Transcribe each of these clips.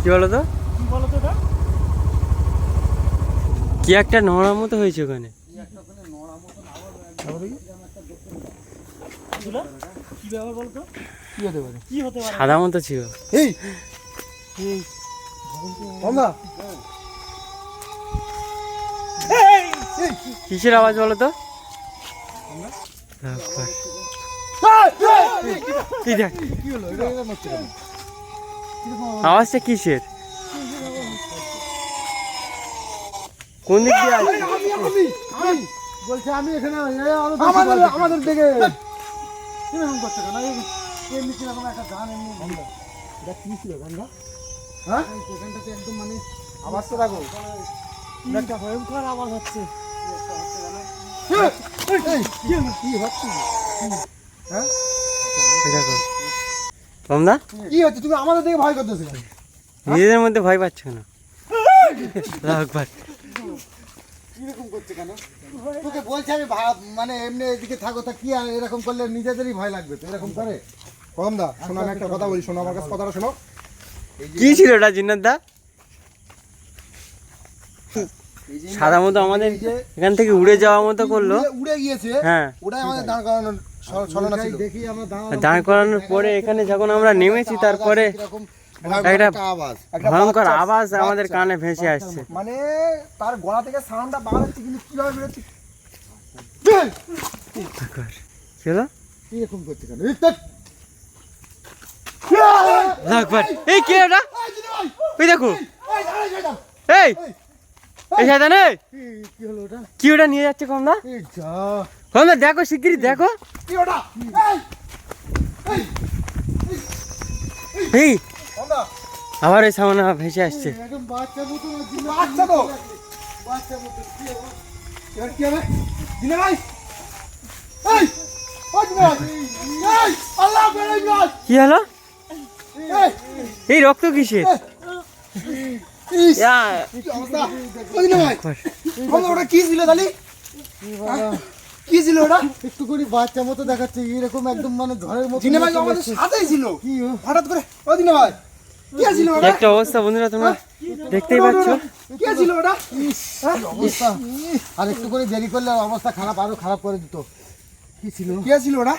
কি বলো তো, কি একটা নোড়ার মতো হয়েছে ওখানে। সাদা মতো ছিল। কিসের আওয়াজ বলো তো? আওয়াজটা কিসের? কোন দিক দিয়ে আসছে? বলছে আমি এখানে আমাদের দিকে কিরকম করছে কেন? এমনি কিরকম একটা গান এমনি এটা কি ছিল গানটা? হ্যাঁ এখানটাতে একদম মানে আওয়াজটা রাখো, একটা ভয়ঙ্কর আওয়াজ হচ্ছে। কি হচ্ছে? হ্যাঁ দেখো তোমরা কি হচ্ছে? তুমি আমাদের দিকে ভয় করতেছো? নিজেদের মধ্যে ভয় পাচ্ছ না? কিরকম করছে কেন? তোকে বলছি আমি মানে এমনি এদিকে থাকো, তা কি আর এরকম করলে নিজেদেরই ভয় লাগবে তো এরকম করে। কদম দা শোনো, আমি একটা কথা বলি, শোনো আমার কাছে কথাটা শোনো। কি ছিল ওটা জিন্নাত দা? সাদা মতো আমাদের এখান থেকে উড়ে যাওয়ার মতো করলো, উড়ে গিয়েছে। হ্যাঁ ওটাই আমাদের দাঁড় করানোর ছলনা ছিল। দেখি আমরা দাঁড় করানোর পরে এখানে যখন আমরা নেমেছি, তারপরে একটা ভয়ঙ্কর আওয়াজ আমাদের কানে ভেসে আসছে। মানে তার গলা থেকে সাউন্ডটা বার হচ্ছে, কিন্তু কিভাবে বেরোচ্ছে চলো এরকম করছে কেন? এই কে ওটা? ওই দেখো, এই এই শয়তান, কি হলো ওটা? কি ওটা নিয়ে যাচ্ছে কমলা? কমলা দেখো, শিগগিরই দেখো। কি ওটা? এই আবার এই সামনে ভেসে আসছে। একদম বাচ্চা মতো, বাচ্চা তো বাচ্চা মতো। কি হবে এবার? কি হবে দিনে ভাই? এই ও দিনে ভাই, এই আল্লাহ বেরাই ভাই, কি হলো? এই এই রক্ত কিসের? কি অবস্থা? ও দিনে ভাই, ওটা কি ছিল তালি? কি ছিল ওটা? একটু করে বাচ্চা মতো দেখাচ্ছে, এরকম একদম মানে ঝড়ের মতো। দিনে ভাই আমাদের সাথেই ছিল, কি হঠাৎ করে? ও দিনে ভাই কি ছিল ওটা? একটা অবস্থা বন্ধুরা, তোমরা দেখতেই পাচ্ছ। কি ছিল ওটা? অবস্থা আর একটু করে দেরি করলে অবস্থা খারাপ, আরো খারাপ করে দিত। কি ছিল? কে ছিল ওটা?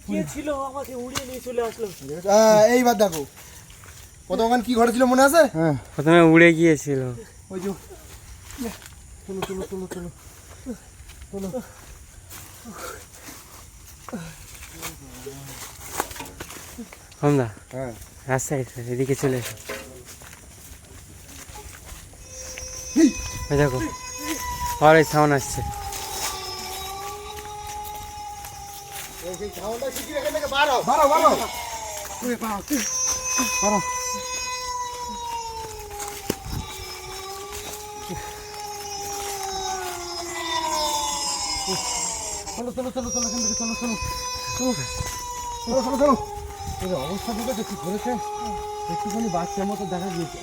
কে ছিল? আমাকে উড়িয়ে নিয়ে চলে আসলো। এইবার দেখো কতক্ষণ কি ঘটেছিল মনে আছে? হ্যাঁ প্রথমে উড়ে গিয়েছিল। ওই যে চলো চলো চলো চলো চলো। কমলা হ্যাঁ রাস্তায় এদিকে চলে এসো। দেখো আর এই সাউন্ড আসছে। এই সাউন্ডটা শিখিয়ে এখান থেকে বাড়াও বাড়াও বাড়াও বাড়াও। চলো চলো চলো চলো এখান থেকে চলো চলো চলো চলো চলো চলো। এই অবস্থা দেখে কি করেছে? একটুখানি বাচ্চার মতো দেখা গিয়েছে।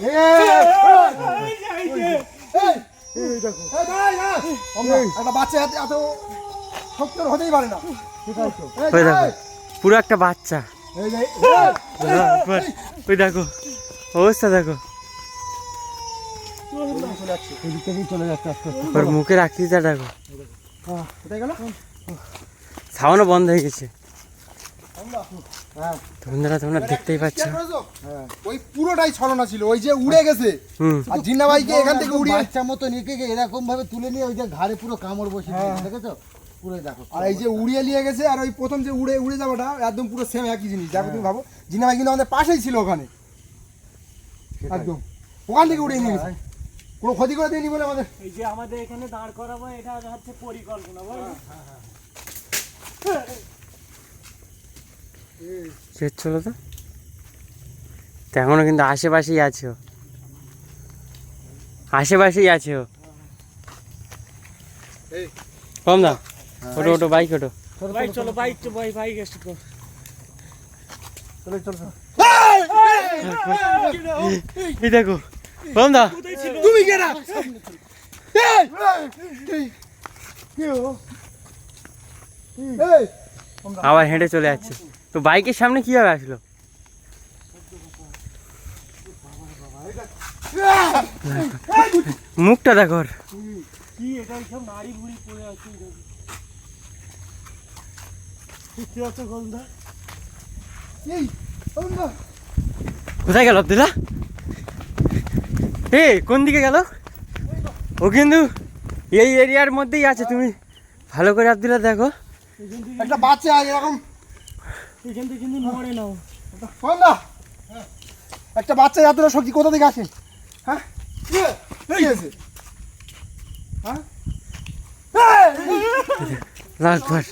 একটা বাচ্চা এত শক্ত হতেই পারে না। পুরো একটা বাচ্চা। ওই দেখো অবস্থা, দেখো চলে যাচ্ছে আস্তে আস্তে। ওর মুখের আকৃতিটা দেখো, কোথায় গেল? সাউন্ডও বন্ধ হয়ে গেছে। বন্ধুরা তোমরা দেখতেই পাচ্ছ, ওই পুরোটাই ছলনা ছিল। ওই যে উড়ে গেছে আর জিন্না ভাইকে এখান থেকে উড়িয়ে বাচ্চা মতো নিতে গিয়ে এরকম ভাবে তুলে নিয়ে ওই যে ঘাড়ে পুরো কামড় বসে দেখেছো পুরো। দেখো আর এই যে উড়িয়ে নিয়ে গেছে, আর ওই প্রথম যে উড়ে উড়ে যাওয়াটা একদম পুরো সেম একই জিনিস। দেখো তুমি ভাবো, জিন্না ভাই কিন্তু আমাদের পাশেই ছিল ওখানে, একদম ওখান থেকে উড়িয়ে নিয়ে গেছে, কোনো ক্ষতি করে দেয়নি বলে আমাদের। এই যে আমাদের এখানে দাঁড় করাবো, এটা হচ্ছে পরিকল্পনা। চলো তো, এখনো কিন্তু আশেপাশেই আছে, আশেপাশেই আছে ও। কম না, ওটো ওটো বাইক ওটো। বাইক চলো, বাইক চলো, বাইক এসে তো চলো চলো এই দেখো কম না, তুমি কেনা আবার হেঁটে চলে যাচ্ছে। তো বাইকের সামনে কিভাবে আসলো? মুখটা দেখো ওর। কি এটা সব নাড়ি ভুড়ি পড়ে আছে ঠিক আছে গোলদা এই অরুণদা, কোথায় গেল আব্দুল্লাহ? এ কোন দিকে গেল? ও কিন্তু এই এরিয়ার মধ্যেই আছে, তুমি ভালো করে আব্দুল্লাহ দেখো। একটা বাচ্চা এরকম এখান থেকে কিন্তু নড়ে নাও অরুণদা, একটা বাচ্চা এতটা শক্তি কোথা থেকে আসে? হ্যাঁ কি হয়েছে? হ্যাঁ রাখবার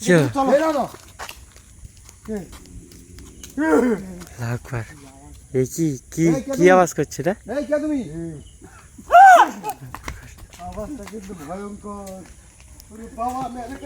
চলো এই নাও, রাখবার এই কি কি কি আওয়াজ করছে এটা? এই কে তুমি? আওয়াজটা কিন্তু ভয়ঙ্কর। ওরে বাবা, মেরে